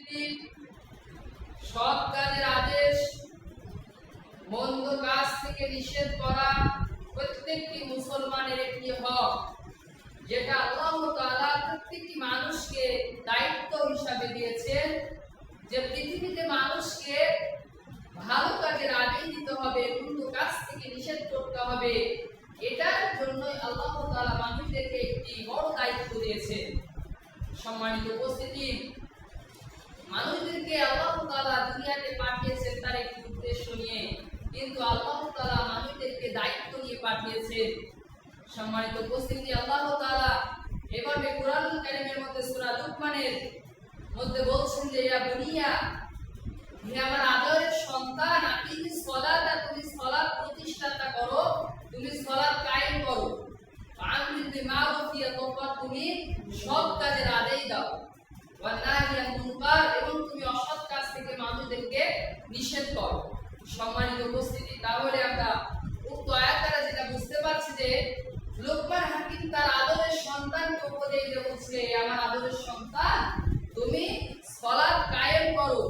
উপস্থিতি, সৎ কাজের আদেশ, মন্দ কাজ থেকে নিষেধ করা প্রত্যেকটি মুসলমানের একটি হক, যেটা আল্লাহ তাআলা প্রত্যেকটি মানুষকে দায়িত্ব হিসাবে দিয়েছেন যে পৃথিবীতে মানুষকে ভালো কাজের আদেশ দিতে হবে, মন্দ কাজ থেকে নিষেধ করতে হবে। এটার জন্যই আল্লাহ তাআলা মানুষদেরকে একটি বড় দায়িত্ব দিয়েছেন। সম্মানিত উপস্থিতি, মানুষদেরকে আল্লাহ তাআলা দুনিয়াতে পাঠিয়েছেন তার একটি উদ্দেশ্য নিয়ে, কিন্তু আল্লাহ তাআলা মানুষদেরকে দায়িত্ব নিয়ে পাঠিয়েছেন। সম্মানিত উপস্থিতি, আল্লাহ তাআলা এভাবে কুরআনুল কারীমের মধ্যে সূরা লুকমানের মধ্যে বলছেন যে ইয়া বুনিয়া, হে আমার আদরের সন্তান, আকিমিস সালাতা, তুমি সালাত প্রতিষ্ঠাতা করো, তুমি সালাত কায়েম করো। আমির বিল মারুফ, তারপর তুমি সৎ কাজের আদেশ দাও। ওয়া নাহি আনিল মুনকার, এবং তুমি অসৎ কাজ থেকে মানুষদেরকে নিষেধ করো। সম্মানিত উপস্থিতি, তাহলে আমরা উক্ত আয়াত দ্বারা যেটা বুঝতে পারছি যে লোকমান হাকিম তার আদরের সন্তানকে উপদেশ দিয়ে বলছে, আমার আদরের সন্তান, তুমি সালাত কায়েম করো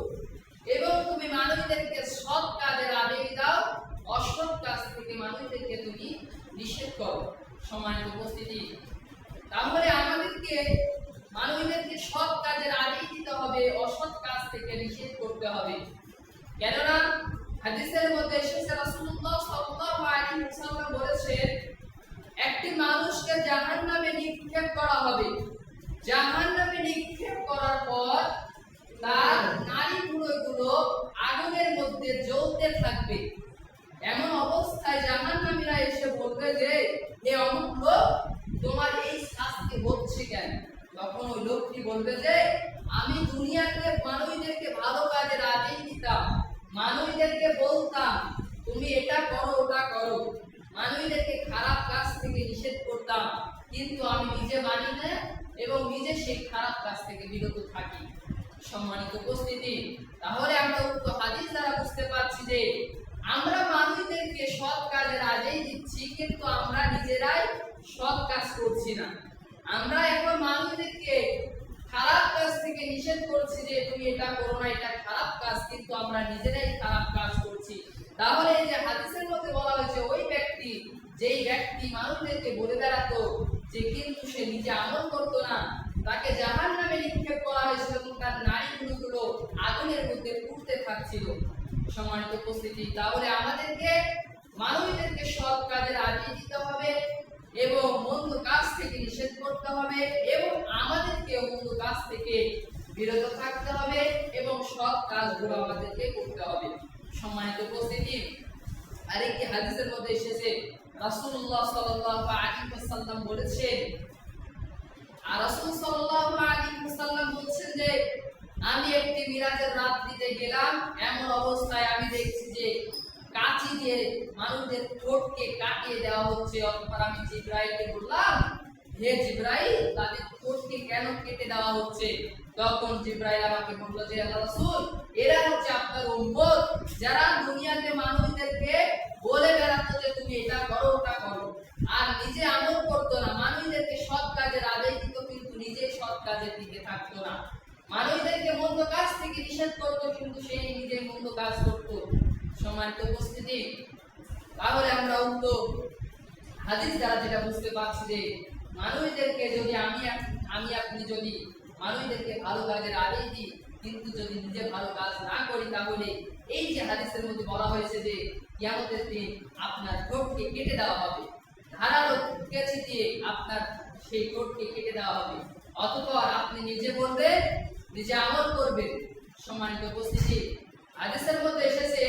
এবং তুমি মানুষদেরকে সৎ কাজের আদেশ দাও, অসৎ কাজ থেকে মানুষদেরকে তুমি নিষেধ করো। সম্মানিত উপস্থিতি, তাহলে আমাদেরকে মানুষদেরকে সৎ কাজের আদেশ দিতে হবে, অসৎ কাজ থেকে নিষেধ করতে হবে। কেননা হাদিসের মধ্যে এসেছে রাসূলুল্লাহ সাল্লাল্লাহু আলাইহি ওয়াসাল্লাম বলেছেন, একটি মানুষকে জাহান্নামে নিক্ষেপ করা হবে। জাহান্নামে নিক্ষেপ করার পর তার নারী ভুঁড়িগুলো আগুনের মধ্যে জ্বলতে থাকবে। এমন অবস্থায় জাহান্নামীরা এসে বলবে যে, হে অমুক লোক, তোমার এই শাস্তি হচ্ছে কেন? তখন ওই লোকটি বলবে যে, আমি দুনিয়াতে মানুষদেরকে ভালো কাজের আদেশ দিতাম, মানুষদেরকে বলতাম তুমি এটা করো ওটা করো, মানুষদেরকে খারাপ কাজ থেকে নিষেধ করতাম, কিন্তু আমি নিজে মানি না এবং নিজে সেই খারাপ কাজ থেকে বিরত থাকি। সম্মানিত উপস্থিতি, তাহলে আমরা উক্ত হাদিস দ্বারা বুঝতে পারছি যে আমরা মানুষদেরকে সৎ কাজের আদেশ দিচ্ছি, কিন্তু আমরা নিজেরাই সৎ কাজ করছি না। আমরা এখন মানুষদেরকে খারাপ কাজ থেকে নিষেধ করছি যে তুমি এটা করো না, এটা খারাপ কাজ, কিন্তু আমরা নিজেরাই খারাপ কাজ করছি। তাহলে এই যে হাদিসের মধ্যে বলা হয়েছে, ওই ব্যক্তি, যেই ব্যক্তি মানুষদেরকে বলে বেড়াতো যে কিন্তু সে নিজে আমল করতো না, তাকে জাহান্নামে নিক্ষেপ করা হয়েছিল এবং তার নারীগুলো আগুনের মধ্যে পুড়তে থাকছিল। সম্মানিত উপস্থিতি, তাহলে আমাদেরকে মানুষদেরকে সৎ কাজের আদেশ দিতে হবে এবং মন্দ কাজ থেকে নিষেধ করতে হবে এবং আমাদেরকে মন্দ কাজ থেকে বিরত থাকতে হবে এবং সৎ কাজগুলো আমাদেরকে করতে হবে। সম্মানিত উপস্থিতি, আরেকটি হাদিসের মধ্যে এসেছে রাসূলুল্লাহ সাল্লাল্লাহু আলাইহি ওয়াসাল্লাম বলেছেন, আর রাসূল সাল্লাল্লাহু আলাইহি ওয়াসাল্লাম বলছেন যে আমি একটি মিরাজের রাত্রিতে গেলাম, এমন অবস্থায় আমি দেখছি যে কাঁচি দিয়ে মানুষদের ঠোঁটকে কাটিয়ে দেওয়া হচ্ছে। অতঃপর আমি জিবরাইলকে বললাম, হে জিবরাইল, তাদের ঠোঁটকে কেন কেটে দেওয়া হচ্ছে? তখন জিবরাইল আমাকে বলল যে আল্লাহর রাসূল, এরা হচ্ছে আপনার উম্মত, যারা দুনিয়াতে মানুষদেরকে বলে বেড়াতো যে তুমি এটা করো ওটা করো, আর নিজে আমল করতো না, মানুষদেরকে সৎ কাজের আদেশ দিত কিন্তু নিজে সৎ কাজের দিকে থাকতো না, মানুষদেরকে মন্দ কাজ থেকে নিষেধ করতো কিন্তু সেই নিজে মন্দ কাজ করতো। সম্মানিত উপস্থিতি, তাহলে আমরা উক্ত হাদিস দ্বারা যেটা বুঝতে পারছি যে মানুষদেরকে যদি আমি আপনি যদি মানুষদেরকে ভালো কাজের আদেশ দিই কিন্তু যদি নিজে ভালো কাজ না করি, তাহলে এই যে হাদিসের মধ্যে বলা হয়েছে যে কিয়ামতের দিন আপনার ঠোঁটকে কেটে দেওয়া হবে, ধারালো কেচি দিয়ে আপনার সেই ঠোঁটকে কেটে দেওয়া হবে, অতঃপর আপনি নিজে বলবেন, নিজে আমল করবেন। সম্মানিত উপস্থিতি, হাদিসের মধ্যে এসেছে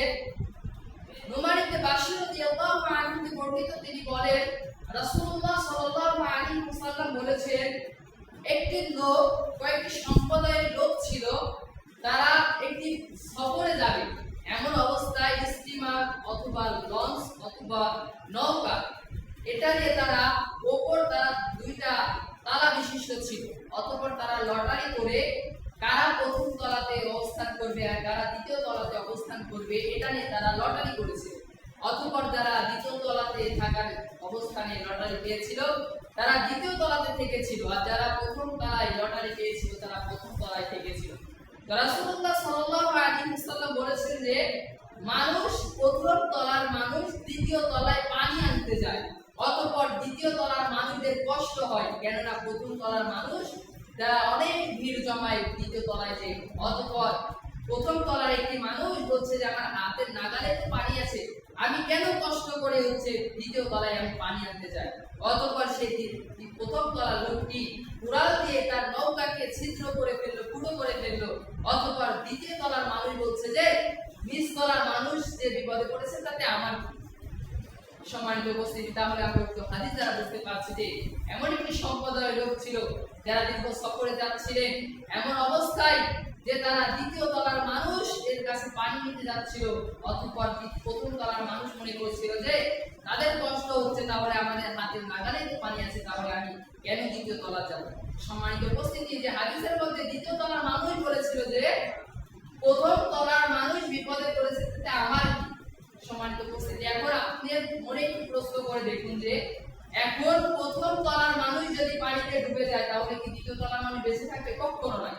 নুমান ইবনে বাশির রাদিয়াল্লাহু আনহু থেকে বর্ণিত, তিনি বলেন রাসূলুল্লাহ সাল্লাল্লাহু আলাইহি ওয়াসাল্লাম বলেছেন, একটি লোক, কয়েকটি সম্প্রদায়ের লোক ছিল, তারা একটি সফরে যাবে। এমন অবস্থায় স্টিমার অথবা লঞ্চ অথবা নৌকা, এটা নিয়ে তারা দুইটা তালা বিশিষ্ট ছিল। অতঃপর তারা লটারি করে কারা প্রথম তলাতে অবস্থান করবে আর কারা দ্বিতীয় তলাতে অবস্থান করবে, এটা নিয়ে তারা লটারি করেছে। অতঃপর যারা দ্বিতীয় তলাতে থাকার অবস্থানে লটারি পেয়েছিল তারা দ্বিতীয় তলাতে থেকেছিল, আর যারা প্রথম তলায় লটারি পেয়েছিল তারা প্রথম তলায় থেকেছিল। তো রাসূলুল্লাহ সাল্লাল্লাহু আলাইহি ওয়াসাল্লাম বলেছেন যে মানুষ প্রথম তলার মানুষ দ্বিতীয় তলায় পানি আনতে যায়, অতঃপর দ্বিতীয় তলার মানুষদের কষ্ট হয়, কেননা প্রথম তলার মানুষ তারা অনেক ভিড় জমায় দ্বিতীয় তলায় যে, অতঃপর প্রথম তলার একটি মানুষ বলছে যে আমার হাতের নাগালে তো পানি আছে, আমি কেন কষ্ট করে হচ্ছে দ্বিতীয় তলায় আমি পানি আনতে যাই। অতঃপর সেই প্রথম তলার লোকটি কুড়াল দিয়ে তার নৌকাকে ছিদ্র করে ফেললো, ফুটো করে ফেললো। অতঃপর দ্বিতীয় তলার মানুষ বলছে যে নিচ তলার মানুষ যে বিপদে পড়েছে তাতে আমার সম্মানিত উপস্থিতি। তাহলে আমরা একটু হাদিস দ্বারা বুঝতে পারছি যে এমন একটি সম্প্রদায়ের লোক ছিল যারা দীর্ঘ সফরে যাচ্ছিলেন, এমন অবস্থায় যে তারা দ্বিতীয় তলার মানুষ এর কাছে পানি নিতে যাচ্ছিল, অতঃপর প্রথম তলার মানুষ মনে করছিল যে তাদের কষ্ট হচ্ছে, তাহলে আমাদের হাতের নাগালে তো পানি আছে, তাহলে আমি কেন দ্বিতীয় তলা যাব। সম্মানিত উপস্থিতি, যে হাদিসের মধ্যে দ্বিতীয় তলার মানুষ বলেছিল যে প্রথম তলার মানুষ বিপদে পড়েছে তাতে আমার সম্মানিত উপস্থিতি। এখন আপনি মনে একটু প্রশ্ন করে দেখুন যে এখন প্রথম তলার মানুষ যদি পানিতে ডুবে যায় তাহলে কি দ্বিতীয় তলার মানুষ বেঁচে থাকবে? কখনো নয়।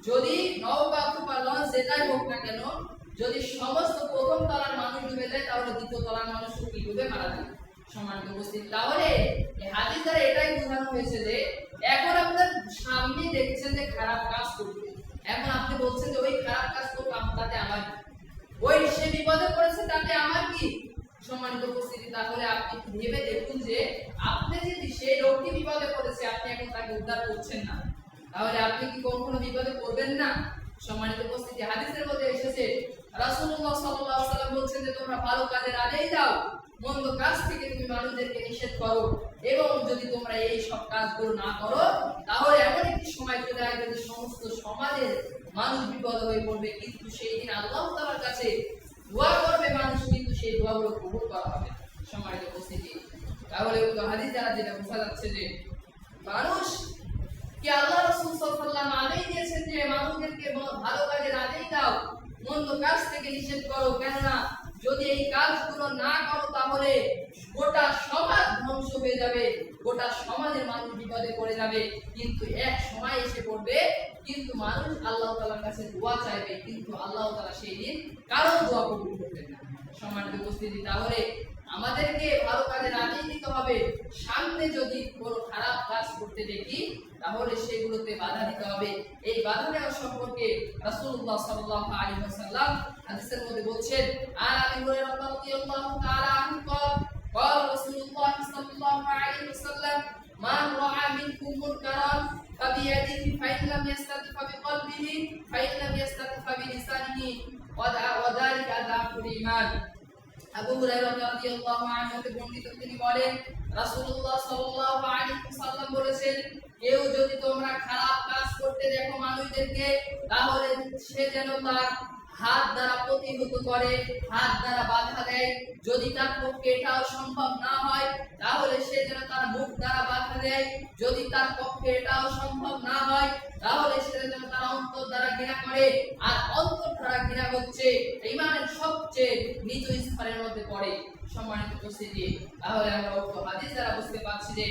যদি নৌকা অথবা লঞ্চ যেটাই হোক না কেন, যদি সমস্ত প্রথম তলার মানুষ ডুবে যায় তাহলে দ্বিতীয় তলার মানুষ কি ডুবে মারা যাবে। সম্মানিত উপস্থিতি, তাহলে এই হাদিস দ্বারা এটাই বোঝানো হয়েছে যে এখন আপনার সামনে দেখছেন যে খারাপ কাজ করবে, এখন আপনি বলছেন যে ওই খারাপ কাজ করবো তাতে আমার কি, ওই সে বিপদে পড়েছে তাতে আমার কি। সম্মানিত উপস্থিতি, তাহলে আপনি ভেবে দেখুন যে আপনি যদি সেই লোকটি বিপদে পড়েছে আপনি এখন তাকে উদ্ধার করছেন না, তাহলে আপনি কি কখনো বিপদে পড়বেন না? সম্মানিত উপস্থিতি, হাদিসের মধ্যে এসেছে রাসূলুল্লাহ সাল্লাল্লাহু আলাইহি ওয়াসাল্লাম বলছেন যে তোমরা ভালো কাজের আদেশ দাও, মন্দ কাজ থেকে তুমি মানুষদেরকে নিষেধ করো, এবং যদি তোমরা এই সব কাজগুলো না করো তাহলে এমন একটি সময় চলে আসবে যে সমস্ত সমাজের মানুষ বিপদ হয়ে পড়বে, কিন্তু সেই দিন আল্লাহ তাআলার কাছে দোয়া করবে মানুষ, কিন্তু সেই দোয়াগুলো কবুল করা হবে। সম্মানিত উপস্থিতি, তাহলে হাদিস দ্বারা যেটা বোঝা যাচ্ছে যে মানুষ কি আল্লাহ রাসূল সাল্লাল্লাহু আলাইহি ওয়াসাল্লাম আদেশ দিয়েছেন যে মানুষদেরকে ভালো কাজের আদেশ দাও, মন্দ কাজ থেকে নিষেধ করো, কেননা যদি এই কাজগুলো না করো তাহলে গোটা সমাজ ধ্বংস হয়ে যাবে, গোটা সমাজের মানুষ বিপদে পড়ে যাবে। কিন্তু এক সময় এসে পড়বে কিন্তু মানুষ আল্লাহ তাআলার কাছে দোয়া চাইবে, কিন্তু আল্লাহ তাআলা সেই দিন কারো দোয়া কবুল করবেন না। সম্মানিত উপস্থিতি, তাহলে আমাদেরকে ভালো কাজের আদেশ দিতে হবে, সামনে যদি কোনো খারাপ কাজ করতে দেখি তাহলে সেগুলোতে বাধা দিতে হবে। এই বাধা দেওয়া সম্পর্কে রাসূলুল্লাহ সাল্লাল্লাহু আলাইহি ওয়াসাল্লাম হাদিসের মধ্যে বলছেন, আর আবু হুরায়রা রাদিয়াল্লাহু তাআলা আনহু قال رسول الله صلى الله عليه وسلم من رأى منكم منكرا فبيده فإن لم يستطع فبقلبه فإن لم يستطع فبلسانه وذلك أضعف الإيمان। আবু হুরায়রা রাদিয়াল্লাহু আনহু থেকে বর্ণিত, তিনি বলেন রাসূলুল্লাহ সাল্লাল্লাহু আলাইহি ওয়াসাল্লাম বলেছেন, কেউ যদি তোমরা খারাপ কাজ করতে দেখো মানুষদেরকে, তাহলে সে যেন তার হাত দ্বারা প্রতিহত করে, হাত দ্বারা বাধা দেয়, যদি তার পক্ষে এটাও সম্ভব না হয় তাহলে সে যেন তার মুখ দ্বারা বাধা দেয়, যদি তার পক্ষে এটাও সম্ভব না হয় তাহলে সে যেন তার অন্তর দ্বারা ঘৃণা করে, আর অন্তর দ্বারা ঘৃণা হচ্ছে ঈমানের সবচেয়ে নিচু স্তরের মধ্যে পড়ে। সম্মানিত উপস্থিতি, তাহলে আমরা হাদিস দ্বারা বুঝতে পারছি যে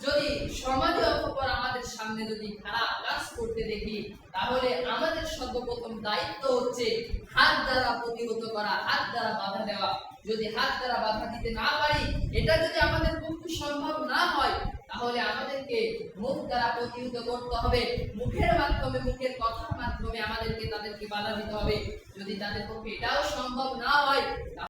যদি সমাজে অথবা আমাদের সামনে যদি খারাপ কাজ করতে দেখি তাহলে আমাদের সর্বপ্রথম দায়িত্ব হচ্ছে হাত দ্বারা প্রতিহত করা, হাত দ্বারা বাধা দেওয়া। যদি হাত দ্বারা বাধা দিতে না পারি, এটা যদি আমাদের পক্ষে সম্ভব না হয় তাহলে আমাদেরকে মুখ দ্বারা প্রতিহত করতে হবে, মুখের মাধ্যমে, মুখের কথার মাধ্যমে আমাদেরকে তাদেরকে বাধা দিতে হবে। যদি তাদের পক্ষে এটাও সম্ভব না হয়